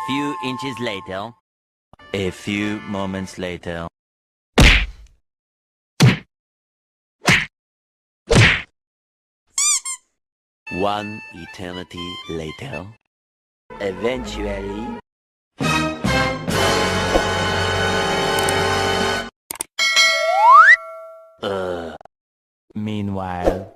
few inches later. A few moments later. One eternity later. Eventually. Meanwhile.